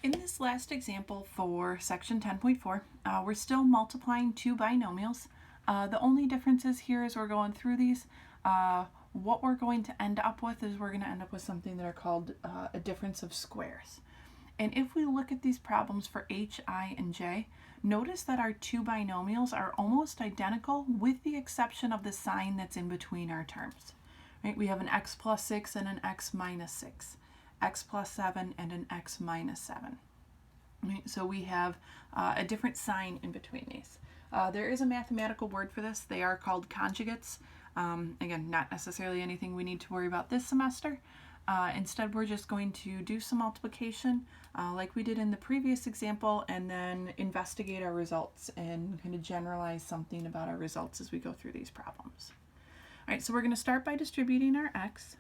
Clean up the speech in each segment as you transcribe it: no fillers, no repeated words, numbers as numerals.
In this last example for section 10.4, we're still multiplying two binomials. The only differences here as we're going through these, what we're going to end up with is we're going to end up with something that are called a difference of squares. And if we look at these problems for h, I, and j, notice that our two binomials are almost identical with the exception of the sign that's in between our terms. Right? We have an x plus 6 and an x minus 6. X plus 7 and an x minus 7. Right? So we have a different sign in between these. There is a mathematical word for this. They are called conjugates. Again, not necessarily anything we need to worry about this semester. Instead, we're just going to do some multiplication like we did in the previous example and then investigate our results and kind of generalize something about our results as we go through these problems. All right, so we're going to start by distributing our x.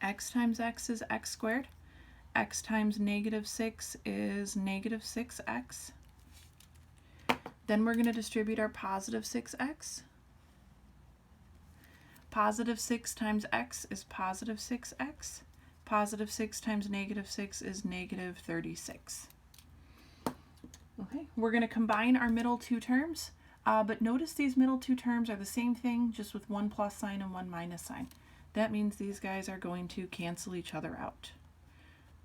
X times x is x squared. X times negative 6 is negative 6x. Then we're going to distribute our positive 6x. Positive 6 times x is positive 6x. Positive 6 times negative 6 is negative 36. Okay, we're going to combine our middle two terms, but notice these middle two terms are the same thing, just with one plus sign and one minus sign. That means these guys are going to cancel each other out.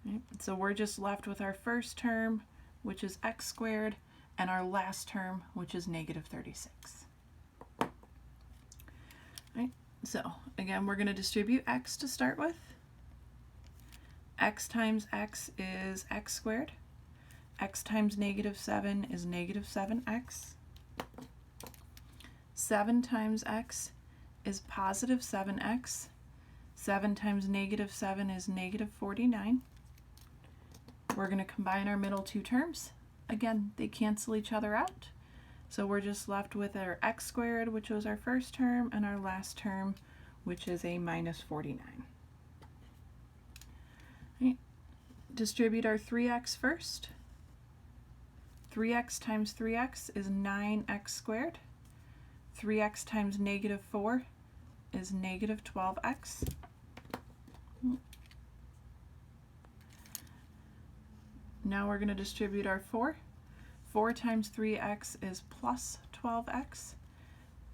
Right? So we're just left with our first term, which is x squared, and our last term, which is negative 36. Right? So again, we're going to distribute x to start with. X times x is x squared. X times negative 7 is negative 7x. 7 times x is positive 7x. 7 times negative 7 is negative 49. We're going to combine our middle two terms. Again, they cancel each other out. So we're just left with our x squared, which was our first term, and our last term, which is a minus 49. Right. Distribute our 3x first. 3x times 3x is 9x squared. 3x times negative 4 is negative 12x. Now we're going to distribute our 4. 4 times 3x is plus 12x.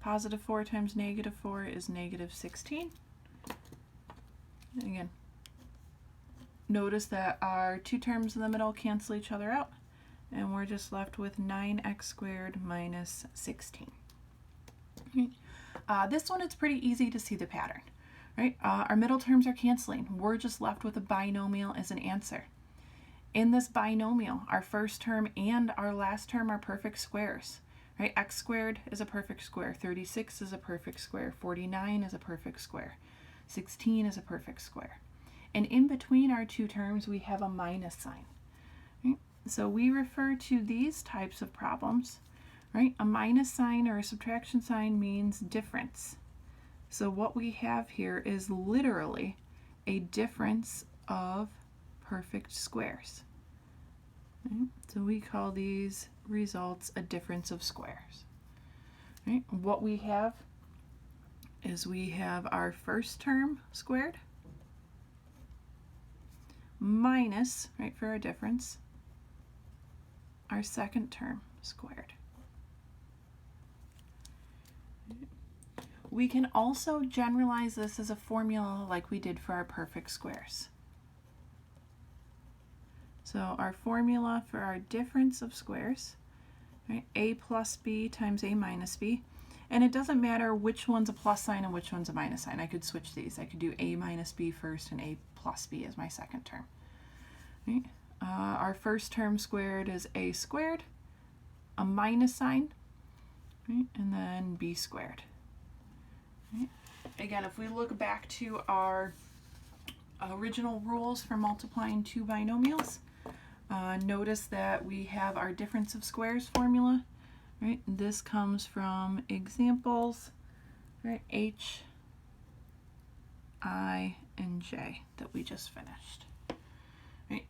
Positive 4 times negative 4 is negative 16. Again, notice that our two terms in the middle cancel each other out, and we're just left with 9x squared minus 16. This one, it's pretty easy to see the pattern. Right? Our middle terms are canceling. We're just left with a binomial as an answer. In this binomial, our first term and our last term are perfect squares. Right? X squared is a perfect square. 36 is a perfect square. 49 is a perfect square. 16 is a perfect square. And in between our two terms, we have a minus sign. Right? So we refer to these types of problems. Right? A minus sign or a subtraction sign means difference. So what we have here is literally a difference of perfect squares. Right? So we call these results a difference of squares. Right? What we have is we have our first term squared minus, right, for our difference, our second term squared. We can also generalize this as a formula like we did for our perfect squares. So our formula for our difference of squares, right, a plus b times a minus b, and it doesn't matter which one's a plus sign and which one's a minus sign. I could switch these. I could do a minus b first and a plus b as my second term. Right? Our first term squared is a squared, a minus sign, right, and then b squared. Right? Again, if we look back to our original rules for multiplying two binomials, notice that we have our difference of squares formula. Right? This comes from examples, right, h, I, and j that we just finished. Right?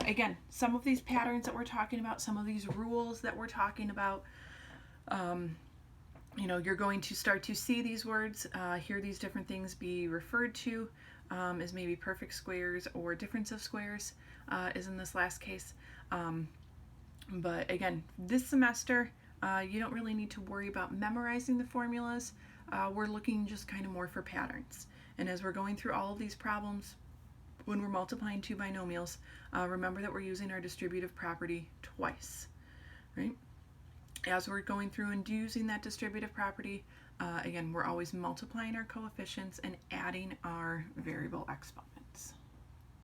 Again, some of these patterns that we're talking about, some of these rules that we're talking about, you're going to start to see these words, hear these different things be referred to is maybe perfect squares or difference of squares is in this last case. But again, this semester, you don't really need to worry about memorizing the formulas. We're looking just kind of more for patterns. And as we're going through all of these problems, when we're multiplying two binomials, remember that we're using our distributive property twice, right? As we're going through and using that distributive property, again, we're always multiplying our coefficients and adding our variable exponent.